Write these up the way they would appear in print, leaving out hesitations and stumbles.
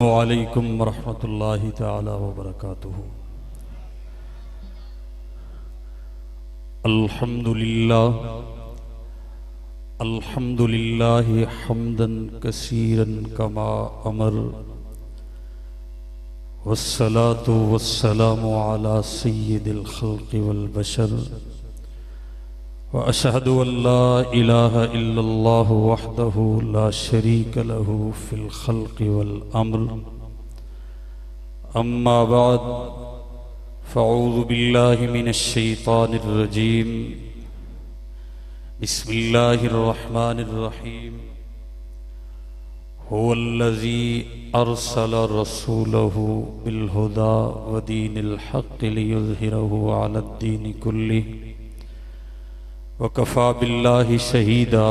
वालेकुम वरहमतुल्लाहि ताला वबरकातुहू। अल्हम्दुलिल्लाह अल्हम्दुलिल्लाहि हम्दन कसीरन कमा अमर वस्सलातु वस्सलामु अला सय्यिदिल खल्क़ि वल बशर व अशहदु अल्ला इलाहा इल्लल्लाहु वहदहु ला शरीक लहु फिल खल्क़ि वल अम्र। अम्मा बाद फ़अऊज़ु बिल्लाहि मिनश शैतानिर रजीम। बिस्मिल्लाहिर रहमानिर रहीम। हुवल्लज़ी अरसल रसूलहु बिल हुदा व दीनिल हक़्क़ि लियुज़हिरहु अलद्दीनि कुल्लिहि वकफ़ा बिल्लाहि शहीदा।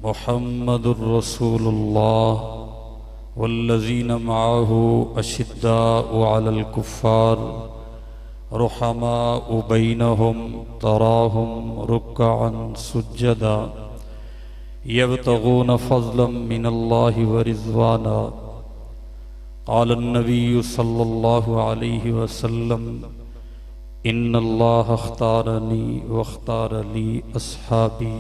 मुहम्मदुर रसूलुल्लाह वल्लज़ीना मअहु अशिद्दाउ अलल कुफ़्फ़ार रुहमाउ बैनहुम तराहुम रुक्अन सुज्जदा यब्तगून फ़ज़लन मिनल्लाहि व रिज़वाना। क़ाल अन्नबिय्यु सल्लल्लाहु अलैहि वसल्लम इन्नल्लाह अख्तारनी वख्तार ली अस्हाबी।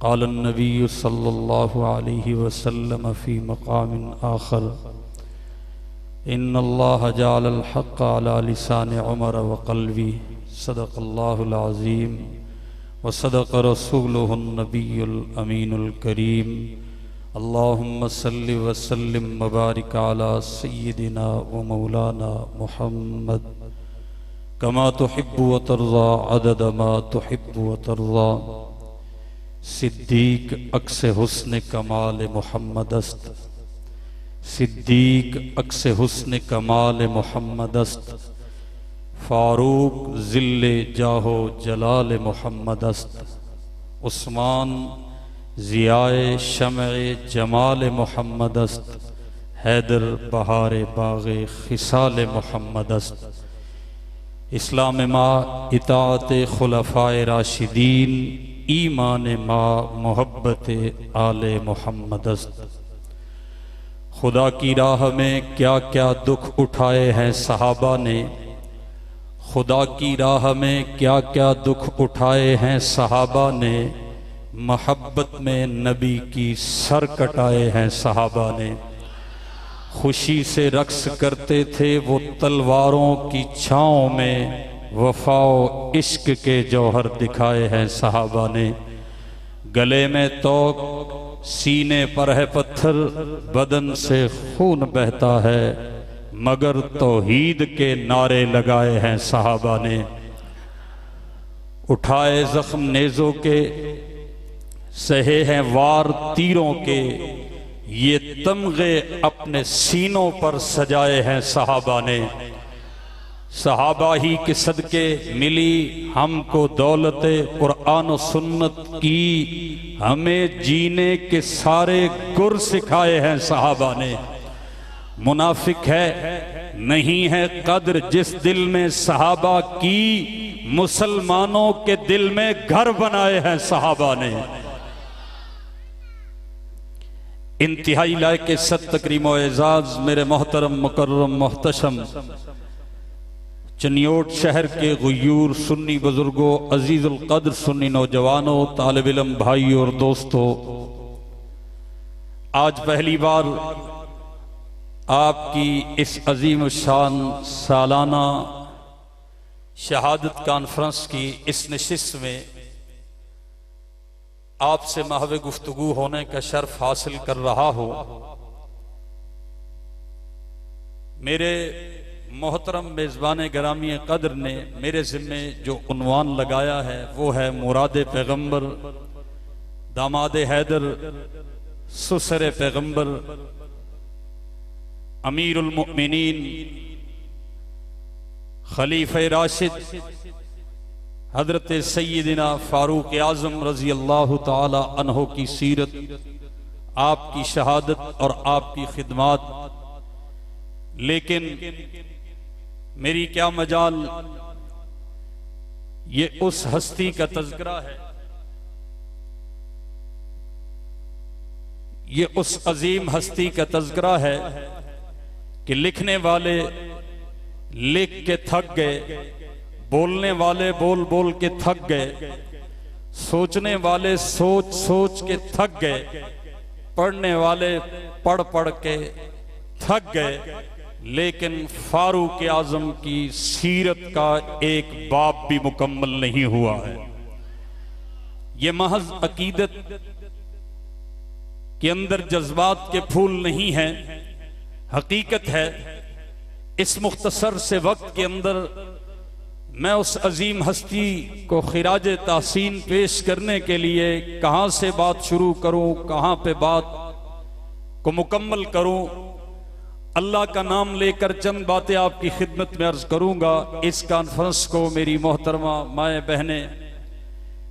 क़ाल अन्नबिय्यु सल्लल्लाहु अलैहि वसल्लम फ़ी मक़ामिन आख़र इन्नल्लाह जअलल हक़्क़ अला लिसानि उमर व क़ल्बी। सदक़ल्लाहुल अज़ीम व सदक़ रसूलुहुन नबियुल अमीनुल करीम। अल्लाहुम्मा सल्लि व सल्लिम व बारिक अला सय्यिदिना व मौलाना मुहम्मद कमा तुहिब्बु व तर्ज़ा अदद मा तुहिब्बु व तर्ज़ा। सिद्दीक अक्स हुस्न कमाल मोहम्मद अस्त। सिद्दीक अक्स हुस्न कमाल मोहम्मद अस्त। फारूक ज़िल्ले जाहो जलाल मोहम्मद अस्त। उस्मान ज़ियाए शमए जमाल मोहम्मद अस्त। हैदर बहार बाग़े खिसाल मोहम्मद अस्त। इस्लाम मा इताअत खुलफाए राशिदीन ईमान मा मोहब्बत आले मोहम्मद अस्त। खुदा की राह में क्या क्या दुख उठाए हैं सहाबा ने। खुदा की राह में क्या क्या दुख उठाए हैं सहाबा ने। मोहब्बत में नबी की सर कटाए हैं सहाबा ने। खुशी से रक्स करते थे वो तलवारों की छाँव में। वफाओ इश्क के जौहर दिखाए हैं सहाबा ने। गले में तोक सीने पर है पत्थर बदन से खून बहता है मगर तौहीद के नारे लगाए हैं सहाबा ने। उठाए जख्म नेज़ों के सहे हैं वार तीरों के। ये तमगे अपने सीनों पर सजाए हैं सहाबा ने। सहाबा ही के सदके मिली हमको दौलत कुरान और सुन्नत की। हमें जीने के सारे गुर सिखाए हैं सहाबा ने। मुनाफिक है नहीं है कद्र जिस दिल में सहाबा की। मुसलमानों के दिल में घर बनाए हैं सहाबा ने। इंतहाई लायक सत तकरीम व एजाज मेरे मोहतरम मुकर्रम मोहतशम चनियोट शहर के गुयूर सुन्नी बुजुर्गों अजीजुल कद्र सुन्नी नौजवानों तालिब इल्म भाइयों और दोस्तों, आज पहली बार आपकी इस अजीम शान सालाना शहादत कॉन्फ्रेंस की इस नशिस्त में आपसे महवे गुफ्तगू होने का शर्फ हासिल कर रहा हूं। मेरे मोहतरम मेज़बान गिरामी कद्र ने मेरे ज़िम्मे जो उन्वान लगाया है वो है मुराद पैगंबर, दामाद हैदर, सुसर पैगंबर, अमीरुल मुमिनीन, खलीफे राशिद हजरत सय्यदिना फारूक आज़म रजी अल्लाह ताला अन्हो की सीरत, आपकी शहादत और आपकी खिदमात। लेकिन मेरी क्या मजाल, ये उस हस्ती का तज़किरा है ये उस अजीम हस्ती का तज़किरा है कि लिखने वाले लिख के थक गए, बोलने वाले बोल बोल के थक गए, सोचने वाले सोच सोच के थक गए, पढ़ने वाले पढ़ पढ़ के थक गए, लेकिन फारूक आजम की सीरत का एक बाब भी मुकम्मल नहीं हुआ है। ये महज अकीदत के अंदर जज्बात के फूल नहीं है, हकीकत है। इस मुख्तसर से वक्त के अंदर मैं उस अजीम हस्ती को खिराज तासीन पेश करने के लिए कहां से बात शुरू करूं, कहां पे बात को मुकम्मल करूं, अल्लाह का नाम लेकर चंद बातें आपकी खिदमत में अर्ज करूंगा। इस कॉन्फ्रेंस को मेरी मोहतरमा माए बहनें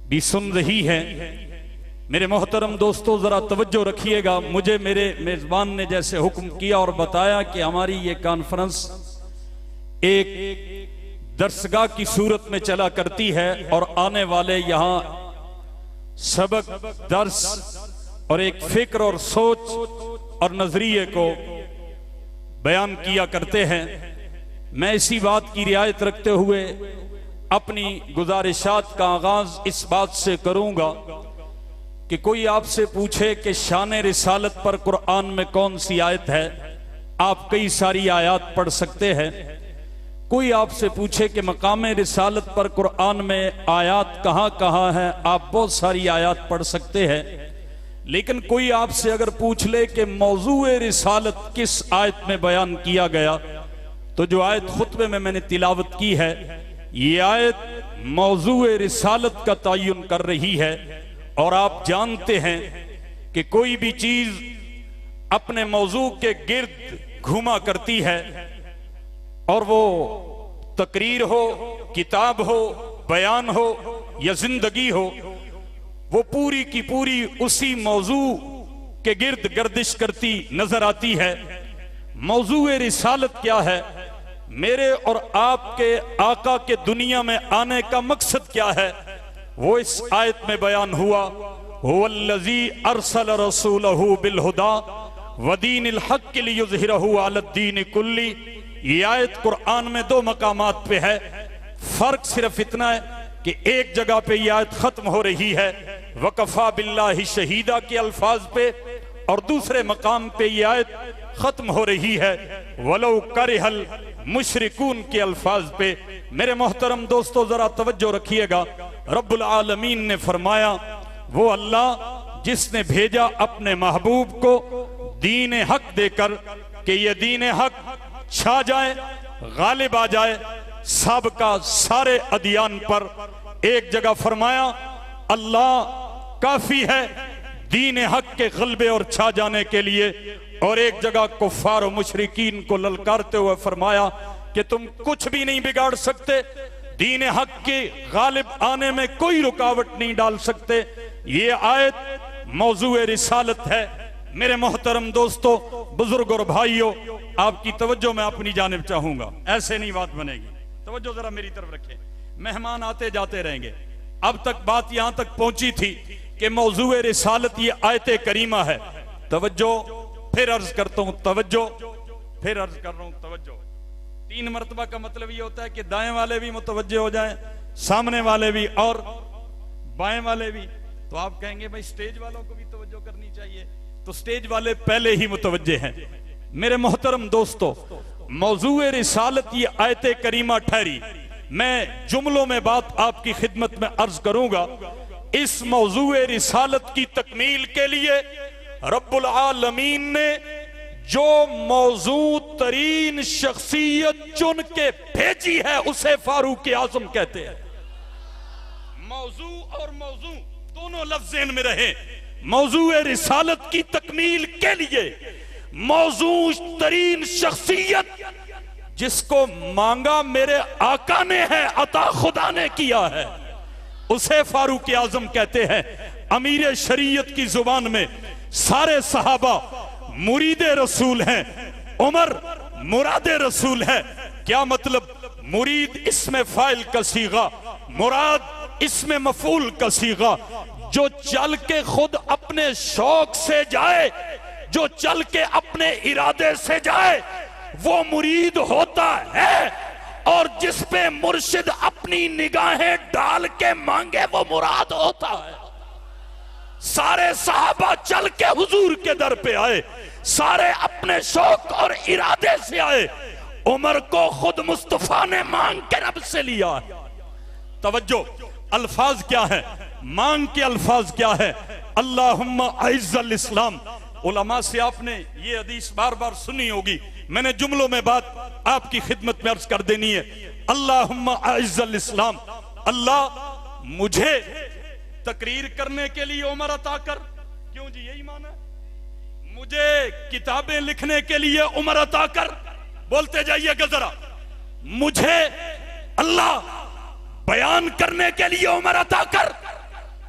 भी सुन रही हैं। मेरे मोहतरम दोस्तों, जरा तवज्जो रखिएगा। मुझे मेरे मेजबान ने जैसे हुक्म किया और बताया कि हमारी ये कॉन्फ्रेंस एक दरसगाह की सूरत में चला करती है और आने वाले यहाँ सबक, दर्स और एक फिक्र और सोच और नजरिए को बयान किया करते हैं। मैं इसी बात की रियायत रखते हुए अपनी गुजारिशात का आगाज इस बात से करूंगा कि कोई आपसे पूछे कि शान रिसालत पर कुरान में कौन सी आयत है, आप कई सारी आयत पढ़ सकते हैं। कोई आपसे पूछे कि मकाम रिसालत पर कुरान में आयत कहां कहां है, आप बहुत सारी आयत पढ़ सकते हैं। लेकिन कोई आपसे अगर पूछ ले कि मौजूए रिसालत किस आयत में बयान किया गया, तो जो आयत खुतबे में मैंने तिलावत की है, ये आयत मौजूए रिसालत का तयन कर रही है। और आप जानते हैं कि कोई भी चीज अपने मौजू के गिर्द घुमा करती है, और वो तकरीर हो, किताब हो, बयान हो या जिंदगी हो, वो पूरी की पूरी उसी मौजू के गिर्द गर्दिश करती नजर आती है। मौजूए रिसालत क्या है, मेरे और आपके आका के दुनिया में आने का मकसद क्या है, वो इस आयत में बयान हुआ। हुवल्लज़ी अरसल रसूलहु बिलहुदा वदीनिल हक़्क़ि लियुज़हिरहु अलद्दीन कुल्ली। ये आयत कुरान में दो मकामात पे है। फर्क सिर्फ इतना है कि एक जगह पे ये आयत खत्म हो रही है वकफा बिल्लाहि शहीदा के अल्फाज पे, और दूसरे मकाम पे ये आयत खत्म हो रही है वलो करिहल मुशरिकून के अल्फाज पे। मेरे मोहतरम दोस्तों, जरा तवज्जो रखिएगा। रब्बुल आलमीन ने फरमाया, वो अल्लाह जिसने भेजा अपने महबूब को दीन हक देकर कि ये दीन हक छा जाए, गालिब आ जाए सबका सारे अदियान पर। एक जगह फरमाया अल्लाह काफी है दीन हक के गलबे और छा जाने के लिए, और एक जगह कुफ्फार और मुशरिकीन को ललकारते हुए फरमाया कि तुम कुछ भी नहीं बिगाड़ सकते, दीन हक के गालिब आने में कोई रुकावट नहीं डाल सकते। ये आयत मौजूए रिसालत है। मेरे मोहतरम दोस्तों, बुजुर्ग और भाइयों, आपकी तवज्जो मैं अपनी जानिब चाहूंगा। ऐसे नहीं बात बनेगी, तवज्जो जरा मेरी तरफ रखें। मेहमान आते जाते रहेंगे। अब तक बात यहां तक पहुंची थी कि मौजूए रिसालत ये आयत करीमा है। तवज्जो, फिर अर्ज करता हूं तवज्जो, फिर अर्ज कर रहा हूं तवज्जो। 3 मरतबा का मतलब ये होता है कि दाएं वाले भी मुतवज्जे हो जाएं, सामने वाले भी और बाएं वाले भी। तो आप कहेंगे भाई स्टेज वालों को भी तवज्जो करनी चाहिए, तो स्टेज वाले पहले ही मुतवज्जे हैं। मेरे मोहतरम दोस्तों, मौजूए रिसालत ये आयत करीमा ठहरी। मैं जुमलों में बात आपकी खिदमत में अर्ज करूंगा। इस मौजूए रिसालत की तकमील के लिए रब्बुल आलमीन ने जो मौजू तरीन शख्सियत चुन के भेजी है, उसे फारूक आजम कहते हैं। मौजू और मौजू दोनों लफ्ज़ ज़हन में रहे। मौजूए रिसालत की तकमील के लिए मौजू तरीन शख्सियत जिसको मांगा मेरे आका ने है, अता खुदा ने किया है, उसे फारूक आजम कहते हैं। अमीर शरीयत की जुबान में सारे सहाबा मुरीदे रसूल हैं, उमर मुरादे रसूल है। क्या मतलब? मुरीद इसमें फाइल का सीगा, मुराद इसमें मफूल का सीगा। जो चल के खुद अपने शौक से जाए, जो चल के अपने इरादे से जाए, वो मुरीद होता है। और जिस पे मुर्शिद अपनी निगाहें डाल के मांगे, वो मुराद होता है। सारे सहाबा चल के हुजूर के दर पे आए, सारे अपने शौक और इरादे से आए। उमर को खुद मुस्तफा ने मांग के रब से लिया। तवज्जो, अल्फाज क्या है, मांग के अल्फाज क्या है? अल्लाहुम्मा अइज़्ज़ल इस्लाम। उलमा से आपने ये हदीस बार बार सुनी होगी, मैंने जुमलों में बात आपकी खिदमत में अर्ज कर देनी है। अल्लाहुम्मा अइज़्ज़ल इस्लाम, अल्लाह मुझे तकरीर करने के लिए उमर अता कर। क्यों जी, यही माना है। मुझे किताबें लिखने के लिए उमर अता कर। बोलते जाइएगा जरा। मुझे अल्लाह बयान करने के लिए उमर अता कर।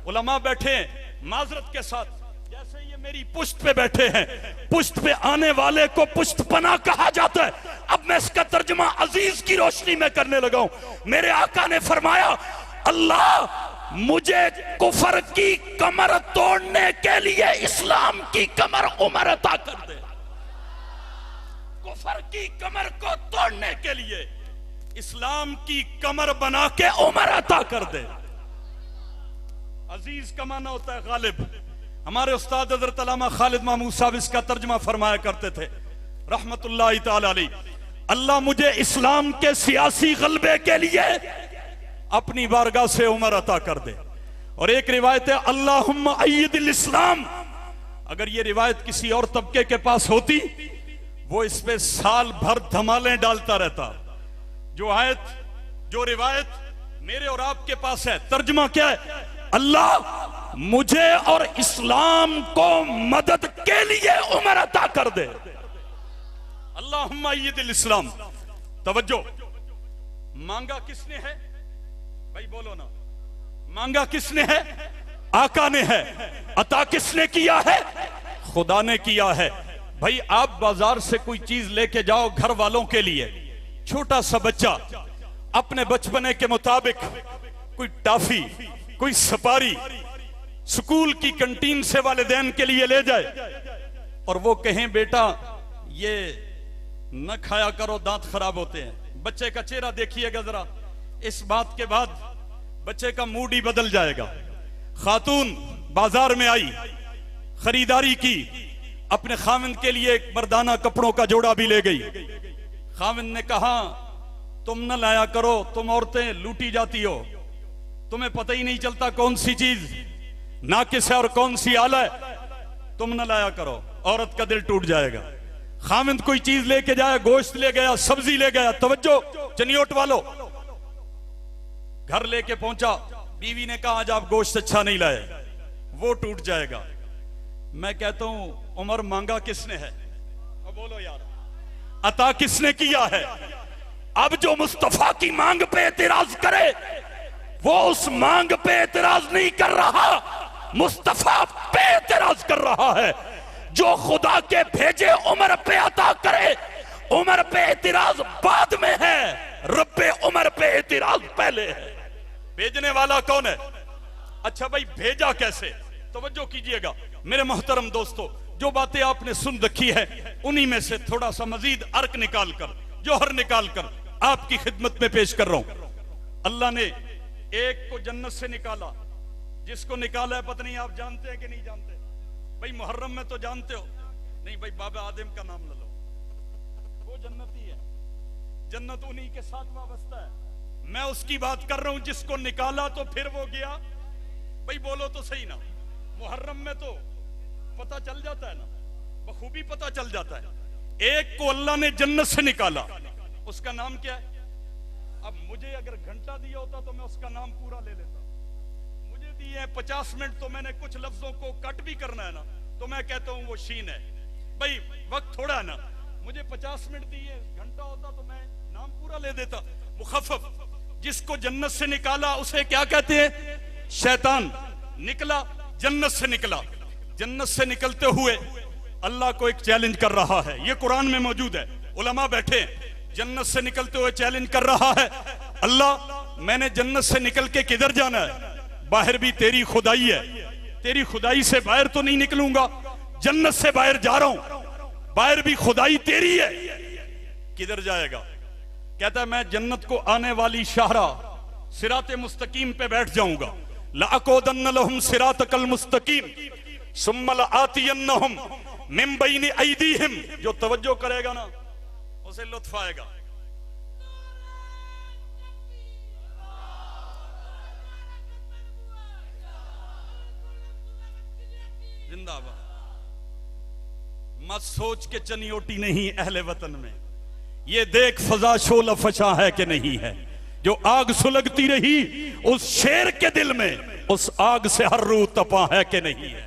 उलमा बैठे माजरत के साथ, जैसे ये मेरी पुश्त पे बैठे हैं, पुश्त पे आने वाले को पुश्तपना कहा जाता है। अब मैं इसका तर्जुमा अजीज की रोशनी में करने लगा हूं। मेरे आका ने फरमाया, अल्लाह मुझे कुफर की कमर तोड़ने के लिए इस्लाम की कमर उमर अता कर दे। कुफर की कमर को तोड़ने के लिए इस्लाम की कमर बना के उमर अता कर दे। अजीज का माना होता है गालिब। हमारे उस्ताद हज़रत अल्लामा खालिद महमूद साहब इसका तर्जुमा फरमाया करते थे रहमतुल्लाहि ताला अलैह। अल्लाह मुझे इस्लाम के सियासी गलबे के लिए अपनी बारगाह से उमर अता कर दे। और एक रिवायत है, अल्लाहुम्मा अय्यिदिल इस्लाम। अगर ये रिवायत किसी और तबके के पास होती, वो इस पे साल भर धमालें डालता रहता। जो आयत, जो रिवायत मेरे और आपके पास है, तर्जुमा क्या है? अल्लाह मुझे और इस्लाम को मदद के लिए उमर अता कर दे। अल्लाहुम्मा अय्यिदिल इस्लाम। तवज्जो, मांगा किसने है भाई? बोलो ना, मांगा किसने है? आका ने है। अता किसने किया है? खुदा ने किया है। भाई आप बाजार से कोई चीज लेके जाओ घर वालों के लिए, छोटा सा बच्चा अपने बचपने के मुताबिक कोई टॉफी, कोई सपारी स्कूल की कैंटीन से वालिदैन के लिए ले जाए और वो कहें बेटा ये न खाया करो, दांत खराब होते हैं। बच्चे का चेहरा देखिएगा जरा, इस बात के बाद बच्चे का मूड ही बदल जाएगा। खातून बाजार में आई, खरीदारी की, अपने खाविंद के लिए एक मर्दाना कपड़ों का जोड़ा भी ले गई। खाविंद ने कहा तुम न लाया करो, तुम औरतें लूटी जाती हो, तुम्हें पता ही नहीं चलता कौन सी चीज नाकिस है और कौन सी आला है, तुम न लाया करो। औरत का दिल टूट जाएगा। खाविंद कोई चीज लेके जाए, गोश्त ले गया, सब्जी ले गया, तवज्जो चनियोट वालों, घर लेके पहुंचा, बीवी ने कहा आज आप गोश्त अच्छा नहीं लाए, वो टूट जाएगा। मैं कहता हूं उमर मांगा किसने है? अब बोलो यार, अता किसने किया है? अब जो मुस्तफा की मांग पे एतराज करे, वो उस मांग पे एतराज नहीं कर रहा, मुस्तफा पे एतराज कर रहा है। जो खुदा के भेजे उमर पे अता करे, उमर पे एतराज बाद में है, रब्बे उमर पे एतराज पहले है। भेजने वाला कौन है? अच्छा भाई भेजा कैसे? तवज्जो कीजिएगा मेरे मोहतरम दोस्तों, जो बातें आपने सुन रखी है उन्हीं में से थोड़ा सा मजीद अर्क निकाल कर, जोहर निकाल कर आपकी खिदमत में पेश कर रहा हूं। अल्लाह ने एक को जन्नत से निकाला, जिसको निकाला है पता नहीं आप जानते हैं कि नहीं जानते? भाई मुहर्रम में तो जानते हो, नहीं भाई बाबा आदम का नाम ले लो, वो जन्नती है, जन्नत उन्हीं के साथ वाबस्ता है। मैं उसकी बात कर रहा हूं जिसको निकाला तो फिर वो गया। भाई बोलो तो सही ना, मुहर्रम में तो पता चल जाता है ना, बखूबी पता चल जाता है। एक को अल्लाह ने जन्नत से निकाला, उसका नाम क्या है? अब मुझे अगर घंटा दिया होता तो मैं उसका नाम पूरा ले लेता। मुझे दिए हैं 50 मिनट, तो मैंने कुछ लफ्जों को कट भी करना है ना, तो मैं कहता हूं वो शीन है। भाई वक्त थोड़ा है ना, मुझे 50 मिनट दिए, घंटा होता तो मैं नाम पूरा ले देता। मुखफ़फ़, जिसको जन्नत से निकाला उसे क्या कहते हैं? शैतान। निकला, जन्नत से निकला। जन्नत से निकलते हुए अल्लाह को एक चैलेंज कर रहा है, ये कुरान में मौजूद है। उलमा बैठे, जन्नत से निकलते हुए चैलेंज कर रहा है, अल्लाह मैंने जन्नत से निकल के किधर जाना है? बाहर भी तेरी खुदाई है, तेरी खुदाई से बाहर तो नहीं निकलूंगा, जन्नत से बाहर जा रहा हूं, बाहर भी खुदाई तेरी है। किधर जाएगा? कहता है मैं जन्नत को आने वाली शाहरा सिराते मुस्तकीम पे बैठ जाऊंगा। लअक़ौदन्न लहुम सिरातकल मुस्तकीम सुम्मा लआतियन्नहुम मिन बैनि ऐदीहिम। जो तवज्जो करेगा ना उसे लुत्फ आएगा। जिंदाबाद। मत सोच के चनियोटी नहीं अहले वतन में, ये देख फजा शोला फशा है कि नहीं है। जो आग सुलगती रही उस शेर के दिल में, उस आग से हर रूह तपा है कि नहीं है।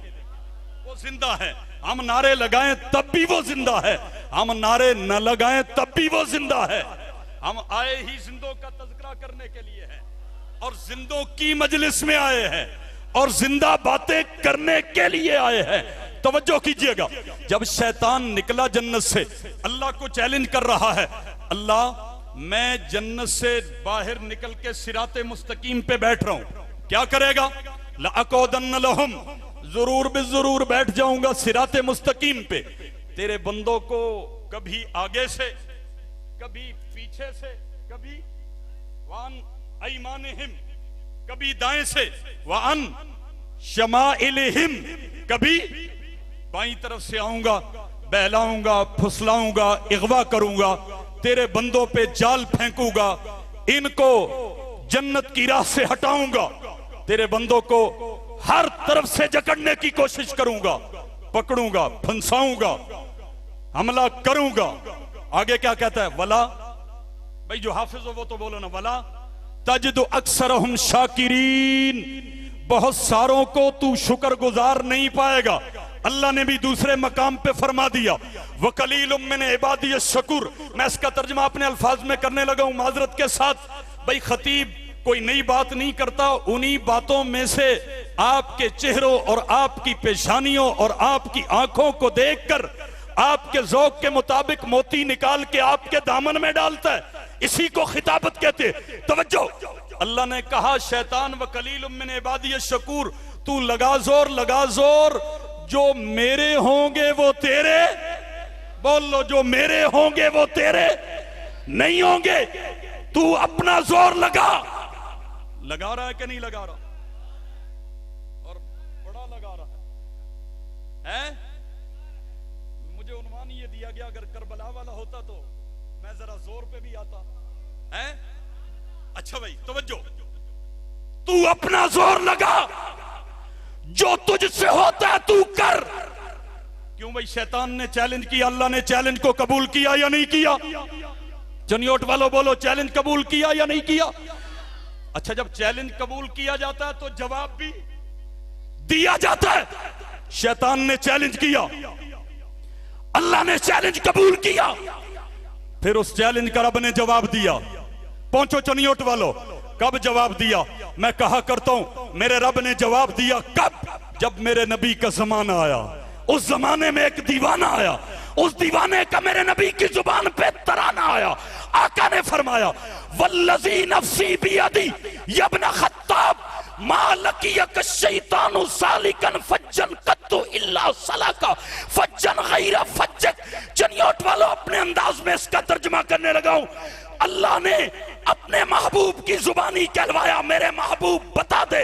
वो जिंदा है, हम नारे लगाएं तब भी वो जिंदा है, हम नारे न लगाएं तब भी वो जिंदा है। हम आए ही जिंदों का तज़किरा करने के लिए है और जिंदों की मजलिस में आए हैं और जिंदा बातें करने के लिए आए हैं। तवज्जो कीजिएगा, जब शैतान निकला जन्नत से, अल्लाह को चैलेंज कर रहा है, अल्लाह मैं जन्नत से बाहर निकल के सिराते मुस्तकीम पे बैठ रहा हूं, क्या करेगा? लअक़ौदन्न लहुम, जरूर बिजरूर बैठ जाऊंगा सिराते मुस्तकीम पे। तेरे बंदों को कभी आगे से, कभी पीछे से, कभी वान ऐमानिहिम, कभी दाएं से, वान शमाइलिहिम, कभी बाईं तरफ से आऊंगा, बहलाऊंगा, फुसलाऊंगा, इगवा करूंगा, तेरे बंदों पे जाल फेंकूंगा, इनको जन्नत की राह से हटाऊंगा, तेरे बंदों को हर तरफ से जकड़ने की कोशिश करूंगा, पकड़ूंगा, फंसाऊंगा, हमला करूंगा। आगे क्या कहता है? वला, भाई जो हाफिज हो वो तो बोलो ना, वला तजिदु अक्सरहुम शाकिरीन, बहुत सारों को तू शुक्रगुजार नहीं पाएगा। अल्लाह ने भी दूसरे मकाम पे फरमा दिया, वकलीलुम मिन इबादिय शकूर। मैं इसका तर्जुमा अपने अल्फाज में करने लगा हूं माजरत के साथ। भाई खतीब कोई नई बात नहीं करता, उन्हीं बातों में से आपके चेहरों और आपकी पेशानियों और आपकी आंखों को देखकर आपके ज़ौक़ के मुताबिक मोती निकाल के आपके दामन में डालता है, इसी को खिताबत कहते। तवज्जो, अल्लाह ने कहा शैतान वकलीलुम मिन इबादिय शकूर, तू लगा जोर, लगा जोर, जो मेरे होंगे वो तेरे, बोल लो, जो मेरे होंगे वो तेरे नहीं होंगे। तू अपना जोर लगा रहा है कि नहीं लगा रहा? और बड़ा लगा रहा है? मुझे उन्वान ये दिया गया, अगर करबला वाला होता तो मैं जरा जोर पे भी आता है। अच्छा भाई तवज्जो, तू अपना जोर लगा, जो तुझसे होता है तू कर। क्यों भाई? शैतान ने चैलेंज किया, अल्लाह ने चैलेंज को कबूल किया या नहीं किया? जनियोट वालों बोलो, चैलेंज कबूल किया या नहीं किया? अच्छा, जब चैलेंज कबूल किया जाता है तो जवाब भी दिया जाता है। शैतान ने चैलेंज किया, अल्लाह ने चैलेंज कबूल किया, फिर उस चैलेंज का रब ने जवाब दिया। पहुंचो चनियोट वालों, कब जवाब दिया? मैं कहा करता हूं मेरे रब ने जवाब दिया कब? जब मेरे नबी का जमाना आया। उस जमाने में एक दीवाना आया, उस दीवाने का मेरे नबी की जुबान पे तराना आया। आका ने फरमाया, वल्लज़ी नफ्सी बियदी यब्न खत्ताब मा लकियक शैतानु सालिकन फज्जन कत्तु इल्ला सलाका फज्जन गैरा फज्जक। चनियोट वालों, अपने अंदाज में इसका तर्जुमा करने लगा हूं। अल्लाह ने अपने महबूब की जुबानी कहलवाया, मेरे महबूब बता दे,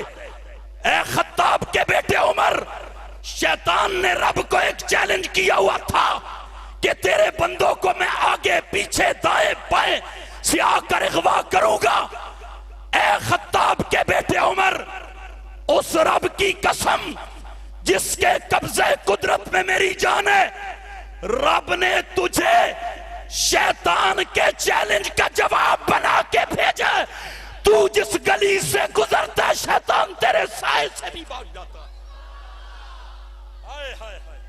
ए खत्ताब के बेटे उमर, शैतान ने रब को एक चैलेंज किया हुआ था कि तेरे बंदों को मैं आगे पीछे दाएं बाएं से आकर अगवा करूंगा। ए खत्ताब के बेटे उमर, उस रब की कसम जिसके कब्जे कुदरत में मेरी जान है, रब ने तुझे शैतान के चैलेंज का जवाब बना के भेजा। तू जिस गली से गुजरता है, शैतान तेरे साए से भी भाग जाता है। हाय हाय हाय।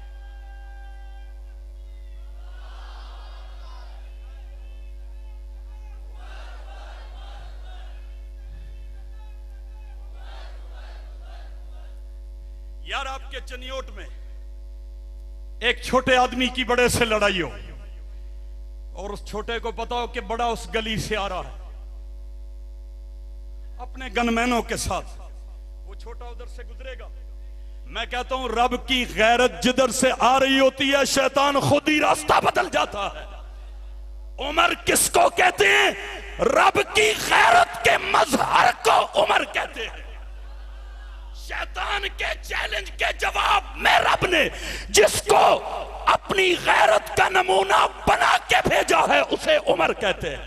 यार, आपके चनियोट में एक छोटे आदमी की बड़े से लड़ाई हो और उस छोटे को पता हो कि बड़ा उस गली से आ रहा है अपने गनमैनों के साथ। वो छोटा उधर से गुजरेगा, मैं कहता हूं रब की गैरत जिधर से आ रही होती है शैतान खुद ही रास्ता बदल जाता है। उमर किसको कहते हैं? रब की गैरत के मजहर को उमर कहते हैं। शैतान के चैलेंज के जवाब में रब ने जिसको अपनी गैरत का नमूना बना के भेजा है उसे उमर कहते हैं।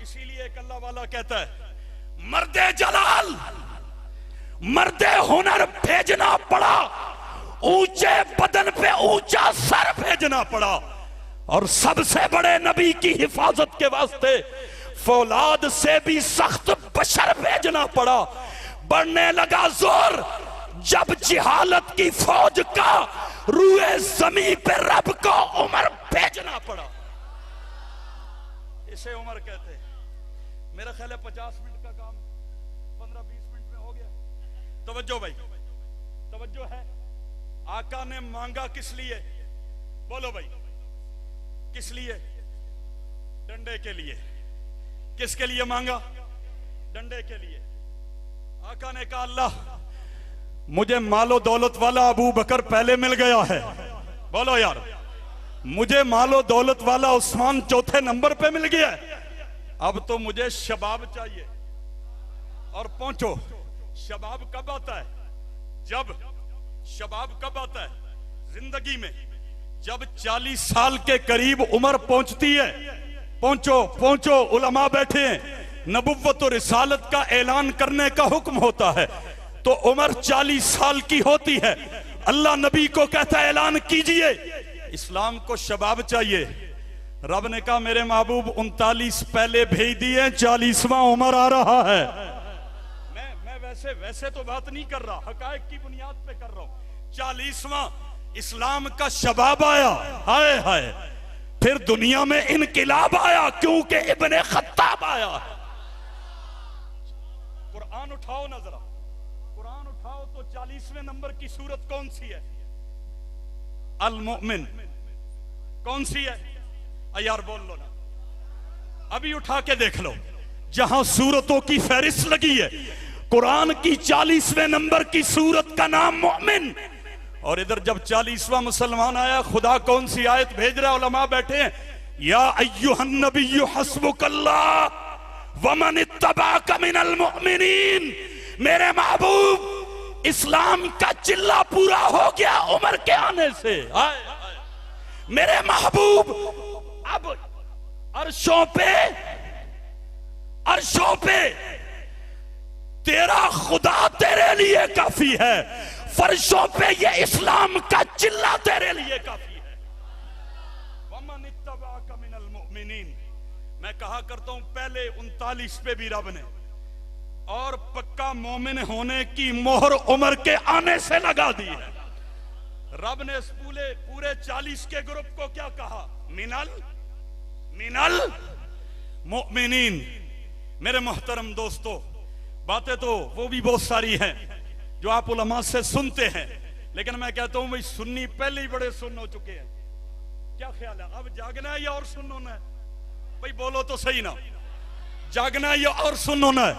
इसीलिए एक अल्लाह वाला कहता है मर्दे जलाल मर्दे हुनर भेजना पड़ा, ऊंचे बदन पे ऊंचा सर भेजना पड़ा, और सबसे बड़े नबी की हिफाजत के वास्ते फौलाद से भी सख्त बशर भेजना पड़ा। बढ़ने लगा जोर जब जिहालत की फौज का रूए जमीन पे रब को उमर भेजना पड़ा। इसे उमर कहते हैं। मेरा ख्याल है 50 मिनट का काम 15-20 मिनट में हो गया। तवज्जो भाई, तवज्जो है। आका ने मांगा किस लिए? बोलो भाई, किस लिए? डंडे के लिए। किसके लिए मांगा? डंडे के लिए। आका ने कहा अल्लाह मुझे मालो दौलत वाला अबू बकर पहले मिल गया है। बोलो यार, मुझे मालो दौलत वाला उस्मान चौथे नंबर पे मिल गया है। अब तो मुझे शबाब चाहिए। और पहुंचो, शबाब कब आता है? जब शबाब कब आता है जिंदगी में? जब 40 साल के करीब उम्र पहुंचती है। पहुंचो पहुंचो, उलमा बैठे हैं। नबुव्वत और रिसालत का ऐलान करने का हुक्म होता है तो उम्र 40 साल की होती है। अल्लाह नबी को कहता है ऐलान कीजिए, इस्लाम को शबाब चाहिए। रब ने कहा मेरे महबूब 39 पहले भेज दिए, 40वां उम्र आ रहा है। मैं वैसे तो बात नहीं कर रहा, हकायक की बुनियाद पे कर रहा हूं। 40वां इस्लाम का शबाब आया। हाय हाय, फिर दुनिया में इनकिलाब आया क्योंकि इब्ने खत्ताब आया। कुरान उठाओ ना जरा, कुरान उठाओ तो 40वें नंबर की सूरत कौन सी है? अल मोमिन। कौन सी है? यार बोल लो ना, अभी उठा के देख लो। जहां सूरतों की फहरिस्त लगी है, कुरान की 40वें नंबर की सूरत का नाम मोमिन। और इधर जब 40वां मुसलमान आया, खुदा कौन सी आयत भेज रहा है? उलमा बैठे हैं, या अय्युहन नबिय्यु हस्बुकल्लाह वमन इत्तबाका मिनल मुमिनीन। मेरे महबूब इस्लाम का चिल्ला पूरा हो गया उमर के आने से। मेरे महबूब अब अर्शों पे तेरा खुदा तेरे लिए काफी है, फर्शों पे ये इस्लाम का चिल्ला तेरे लिए काफी है। वमन इत्तबाका मिनल मुमिनीन। मैं कहा करता हूं पहले 39 पे भी रब ने और पक्का मोमिन होने की मोहर उमर के आने से लगा दी है। रब ने इस पूरे 40 के ग्रुप को क्या कहा? मिनल मुमिनीन। मेरे मोहतरम दोस्तों, बातें तो वो भी बहुत सारी हैं जो आप उलमा से सुनते हैं, लेकिन मैं कहता हूं भाई सुन्नी पहले ही बड़े सुन्न हो चुके हैं। क्या ख्याल है, अब जागना है या और सुन्न होना है? भाई बोलो तो सही ना, जागना है या और सुन्न होना है?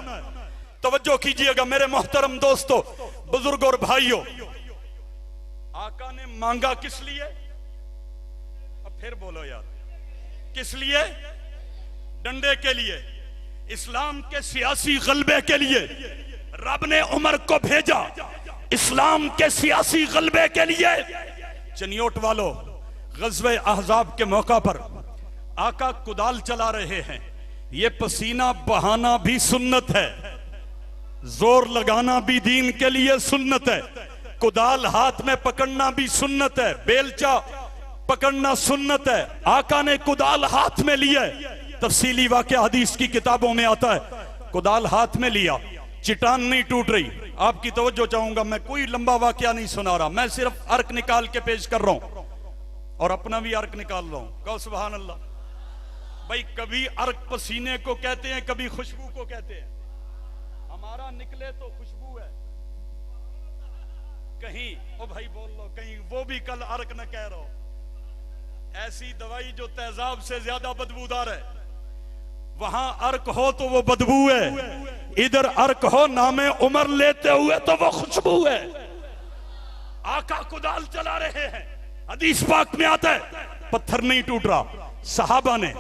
तवज्जो कीजिएगा मेरे मोहतरम दोस्तों, बुजुर्ग और भाइयों। आका ने मांगा किस लिए? अब फिर बोलो यार, किस लिए? डंडे के लिए, इस्लाम के सियासी गलबे के लिए रब ने उमर को भेजा। इस्लाम के सियासी गलबे के लिए चनियोट वालों, गज़वे अहज़ाब के मौका पर आका कुदाल चला रहे हैं। ये पसीना बहाना भी सुन्नत है, जोर लगाना भी दीन के लिए सुन्नत है, कुदाल हाथ में पकड़ना भी सुन्नत है, बेलचा पकड़ना सुन्नत है। आका ने कुदाल हाथ में लिया, तफसीली वाक़या हदीस की किताबों में आता है। कुदाल हाथ में लिया, चिटान नहीं टूट रही। आपकी तवज्जो चाहूंगा, मैं कोई लंबा वाक़या नहीं सुना रहा, मैं सिर्फ अर्क निकाल के पेश कर रहा हूं और अपना भी अर्क निकाल रहा हूं। कहो सुभान अल्लाह। भाई कभी अर्क पसीने को कहते हैं, कभी खुशबू को कहते हैं। हमारा निकले तो खुशबू है, कहीं ओ भाई बोल लो, कहीं वो भी कल अर्क न कह रहा हो। ऐसी दवाई जो तेजाब से ज्यादा बदबूदार है, वहां अर्क हो तो वो बदबू है, इधर अर्क हो नामे उमर लेते हुए तो वो खुशबू है। आका कुदाल चला रहे हैं, हदीस पाक में आता है पत्थर नहीं टूट रहा। सहाबा ने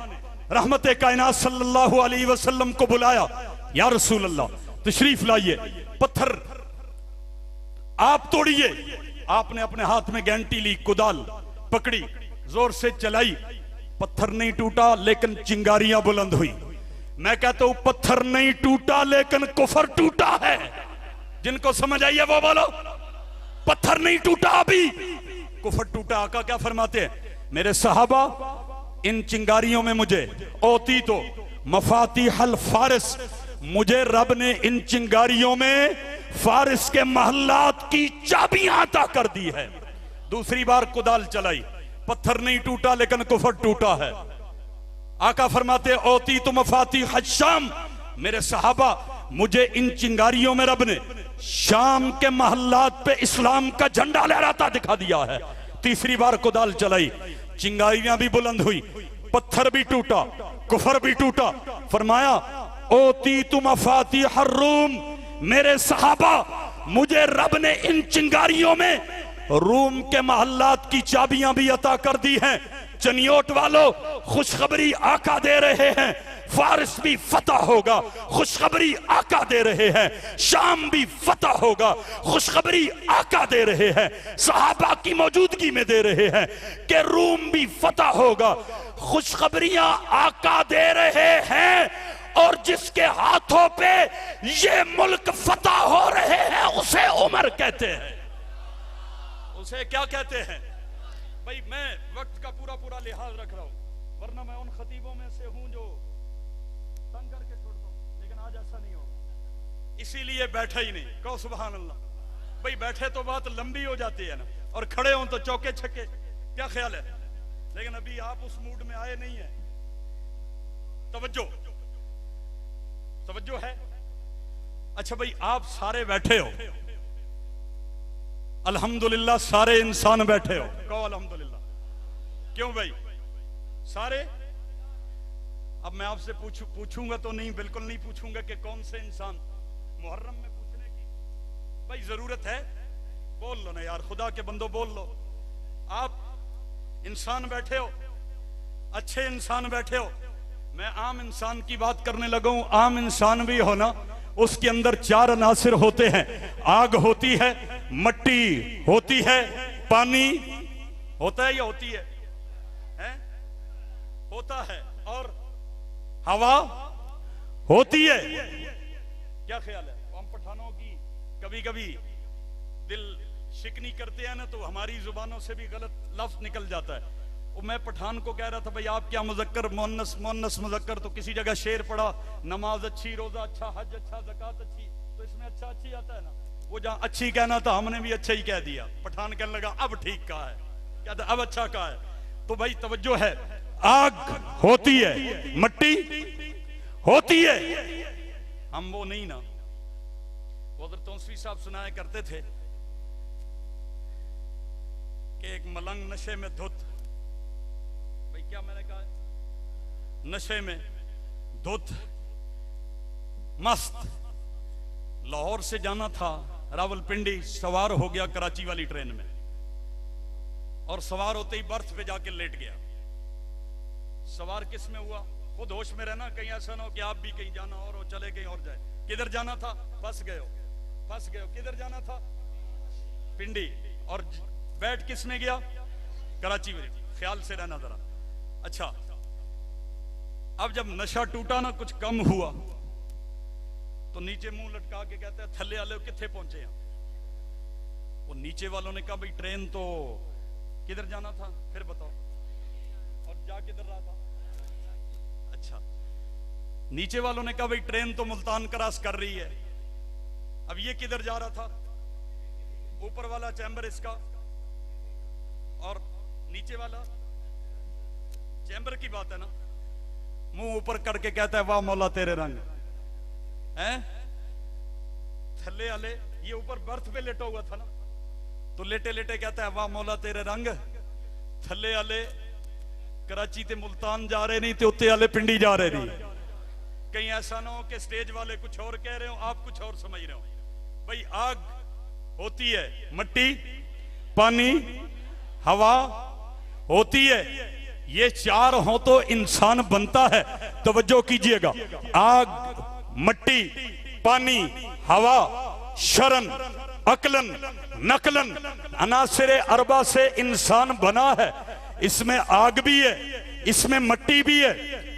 रहमते कायनात सल्लल्लाहु अलैहि वसल्लम को बुलाया, या रसूल अल्लाह तशरीफ लाइए, पत्थर आप तोड़िए। आपने अपने हाथ में गैंटी ली, कुदाल पकड़ी, जोर से चलाई, पत्थर नहीं टूटा लेकिन चिंगारियां बुलंद हुई। मैं कहता हूं पत्थर नहीं टूटा लेकिन कुफर टूटा है। जिनको समझ आई है वो बोलो, पत्थर नहीं टूटा अभी, कुफर टूटा। आका क्या फरमाते हैं, मेरे सहाबा इन चिंगारियों में मुझे ओती तो मफातिहल फारिस, मुझे रब ने इन चिंगारियों में फारिस के महल्लात की चाबियां अता कर दी है। दूसरी बार कुदाल चलाई, पत्थर नहीं टूटा लेकिन कुफर टूटा है। आका फरमाते ओती तो मफातिह शाम, मेरे सहाबा मुझे इन चिंगारियों में रब ने शाम के महल्लात पे इस्लाम का झंडा लहराता दिखा दिया है। तीसरी बार कुदाल चलाई, चिंगारियां भी बुलंद हुई, पत्थर भी टूटा, कुफर भी टूटा। फरमाया ओती तुम मफातिह रूम, मेरे सहाबा मुझे रब ने इन चिंगारियों में रूम के महल्लात की चाबियां भी अता कर दी हैं। चनियोट वालों खुशखबरी आका दे रहे हैं, फारिस भी फतह होगा, खुशखबरी आका दे रहे हैं। शाम भी फतह होगा, खुशखबरी आका दे रहे हैं। सहाबा की मौजूदगी में दे रहे हैं कि रूम भी फतह होगा, खुशखबरियां आका दे रहे हैं। और जिसके हाथों पे ये मुल्क फतह हो रहे हैं उसे उमर कहते हैं। उसे क्या कहते हैं भाई? मैं वक्त का पूरा पूरा लिहाज रख रहा हूं, वरना मैं उन खतीबों में से हूं जो तंग करके छोड़ता हूं, लेकिन आज ऐसा नहीं होगा, इसीलिए बैठा ही नहीं। कहो सुभान अल्लाह। भाई बैठे तो बात लंबी हो जाती है ना, और खड़े हों तो चौके छक्के, क्या ख्याल है? लेकिन अभी आप उस मूड में आए नहीं है। तवज्जो तवज्जो है। अच्छा भाई आप सारे बैठे हो, अल्हम्दुलिल्लाह सारे इंसान बैठे हो, कहो अल्हम्दुलिल्लाह। क्यों भाई सारे? अब मैं आपसे पूछूंगा तो नहीं, बिल्कुल नहीं पूछूंगा कि कौन से इंसान, मुहर्रम में पूछने की भाई जरूरत है? बोल लो ना यार, खुदा के बंदो बोल लो। आप इंसान बैठे हो, अच्छे इंसान बैठे हो। मैं आम इंसान की बात करने लगा हूं। आम इंसान भी हो ना, उसके अंदर चार अनासिर होते हैं। आग होती है, मट्टी होती है, पानी होता है या होती है? हैं? होता है, और हवा होती है। क्या ख्याल है? हम पठानों की कभी कभी दिल शिकनी करते हैं ना, तो हमारी जुबानों से भी गलत लफ्ज निकल जाता है। और मैं पठान को कह रहा था भाई आप क्या मुजक्कर मुन्नस मुन्नस मुजक्कर, तो किसी जगह शेर पढ़ा, नमाज अच्छी, रोजा अच्छा, हज अच्छा, ज़कात अच्छी, तो इसमें अच्छा अच्छी आता है ना। वो जहां अच्छी कहना था हमने भी अच्छा ही कह दिया। पठान कहने लगा अब ठीक कहा है, क्या था? अब अच्छा कहा है। तो भाई तवज्जो है, आग होती है, मट्टी होती है, हम वो नहीं ना। वो उधर तौसीफी साहब सुनाया करते थे कि एक मलंग नशे में धुत, भाई क्या मैंने कहा, नशे में धुत मस्त, लाहौर से जाना था रावलपिंडी, सवार हो गया कराची वाली ट्रेन में, और सवार होते ही बर्थ पे जाके लेट गया। सवार किस में हुआ? खुद होश में रहना, कहीं ऐसा ना हो कि आप भी कहीं जाना और हो, चले कहीं और जाए। किधर जाना था? फंस गए हो, फंस गए हो। किधर जाना था? पिंडी। और बैठ किस में गया? कराची में। ख्याल से रहना जरा। अच्छा, अब जब नशा टूटा ना, कुछ कम हुआ, तो नीचे मुंह लटका के कहता है थल्ले वाले किथे पहुंचे हैं? वो नीचे वालों ने कहा भाई ट्रेन तो किधर जाना था, फिर बताओ, और जा किधर रहा था? अच्छा, नीचे वालों ने कहा भाई ट्रेन तो मुल्तान क्रॉस कर रही है। अब ये किधर जा रहा था? ऊपर वाला चैम्बर इसका, और नीचे वाला चैम्बर की बात है ना। मुंह ऊपर करके कहता है वाह मौला तेरे रंग हैं। थल्ले वाले, ये ऊपर बर्थ पे लेटा हुआ था ना, तो लेटे लेटे कहता है वाह मौला तेरे रंग। थल्ले वाले कराची ते मुल्तान जा रहे नहीं, ते उत्ते वाले पिंडी जा रहे नहीं। कहीं ऐसा ना हो कि स्टेज वाले कुछ और कह रहे हो, आप कुछ और समझ रहे हो। भाई आग होती है, मट्टी पानी, हवा होती है। ये चार हो तो इंसान बनता है। तवज्जो कीजिएगा, आग, मट्टी, पानी, हवा, शरन, अकलन, नकलन, अनासिरे अरबा से इंसान बना है। इसमें आग भी है, इसमें मट्टी भी है,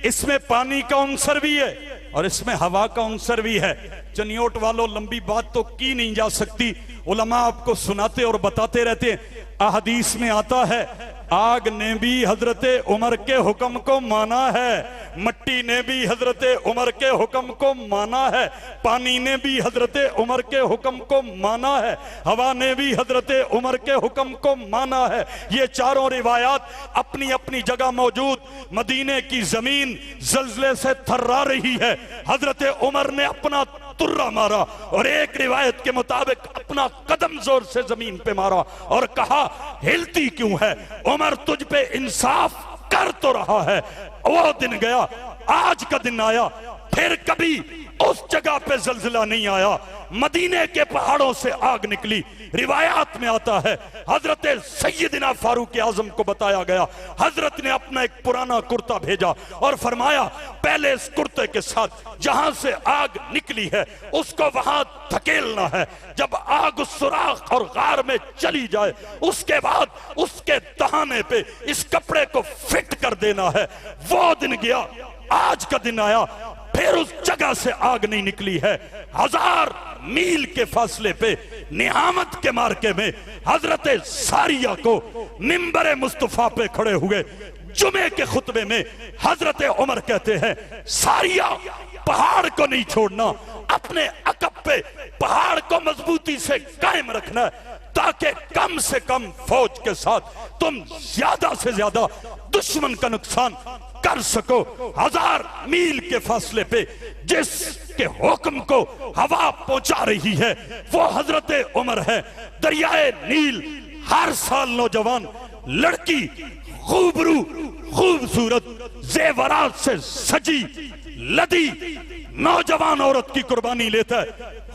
इसमें पानी का अंसर भी है और इसमें हवा का अंसर भी है। चनियोट वालों, लंबी बात तो की नहीं जा सकती, उलमा आपको सुनाते और बताते रहते हैं। अहदीस में आता है, आग ने भी हजरत उमर के हुक्म को माना है, मट्टी ने भी हजरत उमर के हुक्म को माना है, पानी ने भी हजरत उमर के हुक्म को माना है, हवा ने भी हजरत उमर के हुक्म को माना है। ये चारों रिवायात अपनी अपनी जगह मौजूद। मदीने की जमीन जल्जले से थर्रा रही है। हजरत उमर ने अपना तुर्रा मारा और एक रिवायत के मुताबिक अपना कदम जोर से जमीन पे मारा और कहा, हिलती क्यों है? उमर तुझ पे इंसाफ कर तो रहा है। वो दिन गया, आज का दिन आया, फिर कभी उस जगह पे जल्जला नहीं आया। मदीने के पहाड़ों से आग निकली। रिवायात में आता है, हजरत सैयदना फारूक आजम को बताया गया, हजरत ने अपना एक पुराना कुर्ता भेजा और फरमाया, पहले इस कुर्ते के साथ जहां से आग निकली है उसको वहां धकेलना है। जब आग उस सुराख और गार में चली जाए उसके बाद उसके दहाने पे इस कपड़े को फिट कर देना है। वो दिन गया, आज का दिन आया, फिर उस जगह से आग नहीं निकली है। 1000 मील के फासले पे नियामत के मार्के में हजरत सारिया को मिंबर मुस्तफा पे खड़े हुए जुमे के खुतबे में हजरत उमर कहते हैं, सारिया, पहाड़ को नहीं छोड़ना, अपने अकब पे पहाड़ को मजबूती से कायम रखना ताकि कम से कम फौज के साथ तुम ज्यादा से ज्यादा दुश्मन का नुकसान कर सको। 1000 मील के फासले पे जिसके हुक्म को हवा पहुंचा रही है वो हजरत उमर है। दरियाए नील हर साल नौजवान लड़की खूबरू खूबसूरत जेवरात से सजी लदी नौजवान औरत की कुर्बानी लेता है,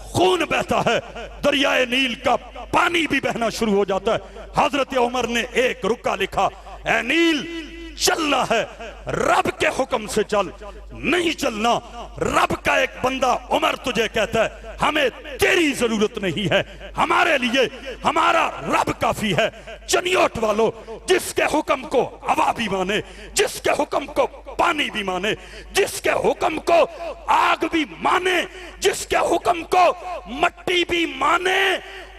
खून बहता है, दरियाए नील का पानी भी बहना शुरू हो जाता है। हजरत उमर ने एक रुका लिखा, ऐ नील, चलना है रब के हुक्म से चल, नहीं चलना रब का एक बंदा उमर तुझे कहता है, हमें तेरी जरूरत नहीं है, हमारे लिए हमारा रब काफी है। चनियोट वालों, जिसके हुक्म को हवा भी माने, जिसके हुक्म को पानी भी माने, जिसके हुक्म को आग भी माने, जिसके हुक्म को मट्टी भी माने,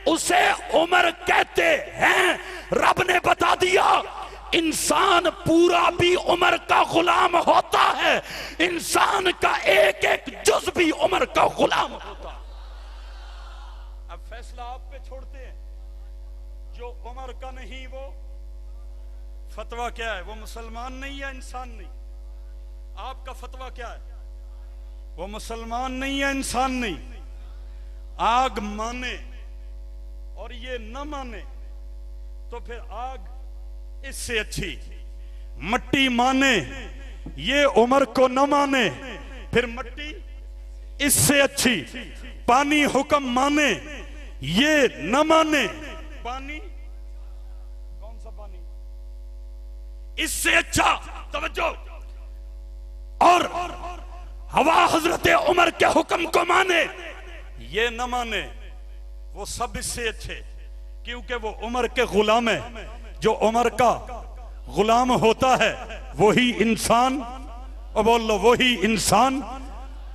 उसे उमर कहते हैं। रब ने बता दिया, इंसान पूरा भी उमर का गुलाम होता है, इंसान का एक एक जुज भी उमर का गुलाम होता है। अब फैसला आप पे छोड़ते हैं, जो उमर का नहीं वो फतवा क्या है? वो मुसलमान नहीं है, इंसान नहीं। आपका फतवा क्या है? वो मुसलमान नहीं है, इंसान नहीं। आग माने और ये न माने तो फिर आग इससे अच्छी, मट्टी माने, ये उमर को न माने, फिर मट्टी इससे अच्छी, पानी हुक्म माने, ये न माने, पानी कौन सा पानी? इससे अच्छा, तवज्जो, और हवा हजरत उमर के हुक्म को माने, ये न माने, वो सब इससे अच्छे, क्योंकि वो उमर के गुलाम है। जो उमर का गुलाम होता है वही इंसान, और बोल लो, वही इंसान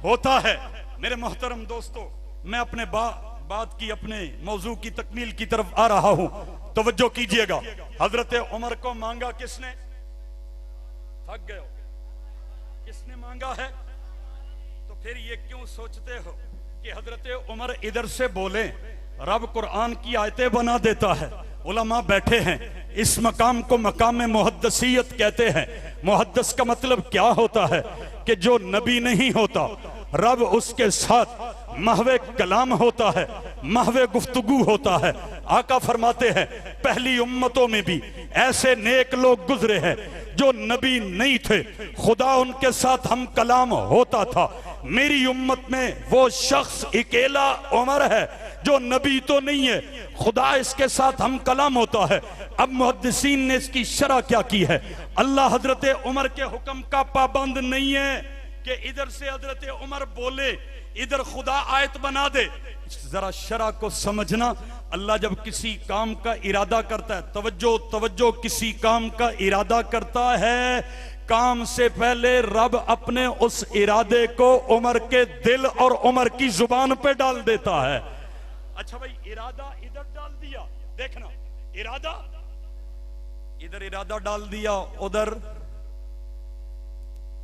होता है। मेरे मोहतरम दोस्तों, मैं अपने बात की, अपने मौजू की तकमील की तरफ आ रहा हूं। तवज्जो कीजिएगा, हजरत उमर को मांगा किसने? थक गए हो? किसने मांगा है? तो फिर ये क्यों सोचते हो कि हजरत उमर इधर से बोले? रब कुरान की आयतें बना देता है, उलमा बैठे हैं, इस मकाम को मकाम मुहद्दसियत कहते हैं। मुहद्दस का मतलब क्या होता है? कि जो नबी नहीं होता, रब उसके साथ महवे कलाम होता है, महवे गुफ्तगू होता है। आका फरमाते हैं, पहली उम्मतों में भी ऐसे नेक लोग गुजरे हैं जो नबी नहीं थे, खुदा उनके साथ हम कलाम होता था। मेरी उम्मत में वो शख्स अकेला उमर है जो नबी तो नहीं है, खुदा इसके साथ हम कलाम होता है। अब मुहद्दिसीन ने इसकी शरह क्या की है। अल्लाह हजरत उमर के हुक्म का पाबंद नहीं है कि इधर से हजरत उमर बोले इधर खुदा आयत बना दे। जरा शरह को समझना। अल्लाह जब किसी काम का इरादा करता है, तवज्जो तवज्जो, किसी काम का इरादा करता है, काम से पहले रब अपने उस इरादे को उमर के दिल और उमर की जुबान पे डाल देता है। अच्छा भाई, इरादा इधर डाल दिया, देखना, इरादा इधर इरादा डाल दिया, उधर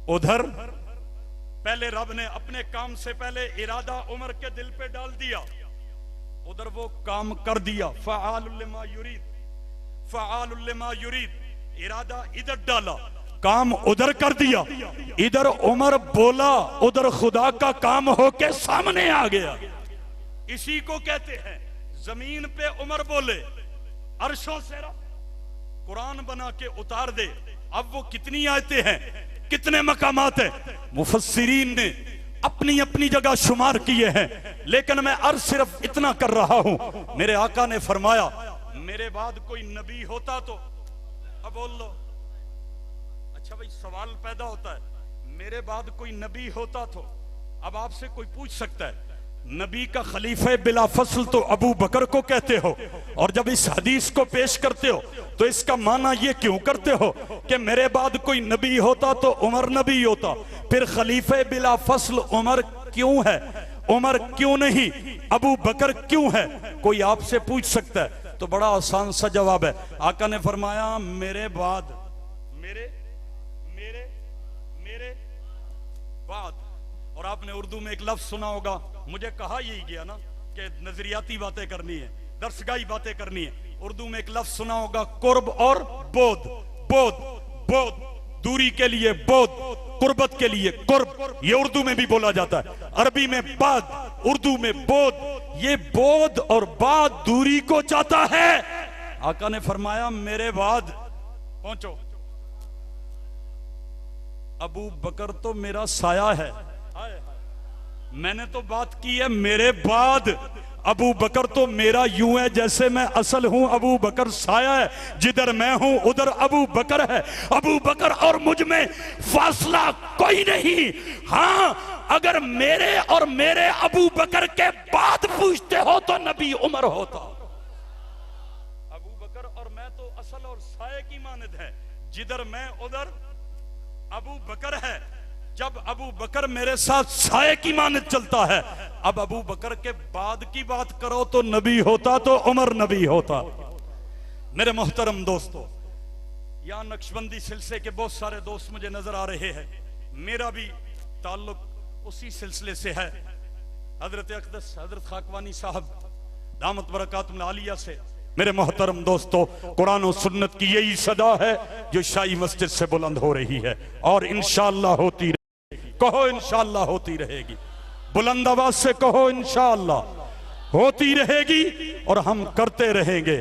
उधर पहले रब ने अपने काम से पहले इरादा उमर के दिल पे डाल दिया, उधर वो काम कर दिया। फ़आलुल लिमा युरीद, फ़आलुल लिमा युरीद, इरादा इधर डाला, काम उधर कर दिया। इधर उमर बोला, उधर खुदा का काम होके सामने आ गया। इसी को कहते हैं जमीन पे उमर बोले, अर्शों से रब कुरान बना के उतार दे। अब वो कितनी आयतें हैं, कितने मकामात हैं, मुफस्सिरीन ने अपनी अपनी जगह शुमार किए हैं, लेकिन मैं अर्ज सिर्फ इतना कर रहा हूं। मेरे आका ने फरमाया मेरे बाद कोई नबी होता तो, अब बोल लो। अच्छा भाई, सवाल पैदा होता है, मेरे बाद कोई नबी होता तो, अब आपसे कोई पूछ सकता है नबी का खलीफा बिला फसल तो अबू बकर को कहते हो, और जब इस हदीस को पेश करते हो तो इसका माना ये क्यों करते हो कि मेरे बाद कोई नबी होता तो उमर नबी होता, फिर खलीफा बिला फसल उमर क्यों है, उमर क्यों नहीं, अबू बकर क्यों है? कोई आपसे पूछ सकता है तो बड़ा आसान सा जवाब है। आका ने फरमाया मेरे बाद, मेरे मेरे मेरे बाद। और आपने उर्दू में एक लफ्ज सुना होगा, मुझे कहा यही गया ना कि नजरियाती बातें करनी है, दर्शगाही बातें करनी है। उर्दू में एक लफ्ज सुना होगा, कुर्ब और बोध। बोध, बोध दूरी के लिए, बोध कुर्बत के लिए कुर्ब, ये उर्दू में भी बोला जाता है। अरबी में बाद, उर्दू में बोध। ये बोध और बाद दूरी को चाहता है। आका ने फरमाया मेरे बाद पहुंचो, अबू बकर तो मेरा साया है। मैंने तो बात की है मेरे बाद, अबू बकर तो मेरा यूं है जैसे मैं असल हूं, अबू बकर साया है, जिधर मैं हूं उधर अबू बकर है। अबू बकर और मुझ में फासला कोई नहीं। हां, अगर मेरे और मेरे अबू बकर के बाद पूछते हो तो नबी उमर होता। अबू बकर और मैं तो असल और साये की मानद है, जिधर मैं उधर अबू बकर है। जब अबू बकर मेरे साथ साये की मानद चलता है, अब अबू बकर के बाद की बात करो तो नबी होता तो उमर नबी होता। मेरे मोहतरम दोस्तों, यहां नक्शबंदी सिलसिले के बहुत सारे दोस्त मुझे नजर आ रहे हैं। मेरा भी ताल्लुक उसी सिलसिले से है, हजरत अक़दस हजरत खाकवानी साहब दामत बरकातुहुल आलिया से। मेरे मोहतरम दोस्तों, कुरान और सुन्नत की यही सदा है जो शाही मस्जिद से बुलंद हो रही है, और इंशाअल्लाह होती रहेगी। कहो इंशाअल्लाह होती रहेगी, बुलंद आवाज से कहो इंशाअल्लाह होती रहेगी, और हम करते रहेंगे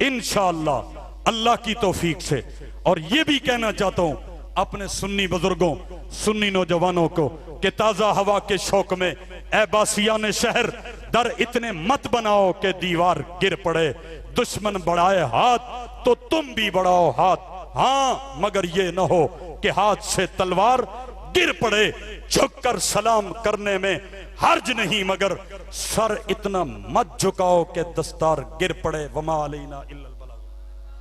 इंशाअल्लाह अल्लाह की तौफीक से। और ये भी कहना चाहता हूं अपने सुन्नी बुजुर्गों, सुन्नी नौजवानों को कि ताजा हवा के शौक में ए बासियान शहर दर इतने मत बनाओ कि दीवार गिर पड़े। दुश्मन बढ़ाए हाथ तो तुम भी बढ़ाओ हाथ। हां, मगर ये न हो कि हाथ से तलवार गिर पड़े। झुककर सलाम करने में हर्ज नहीं, मगर सर इतना मत झुकाओ कि दस्तार गिर पड़े। वमा अलैना इल्ला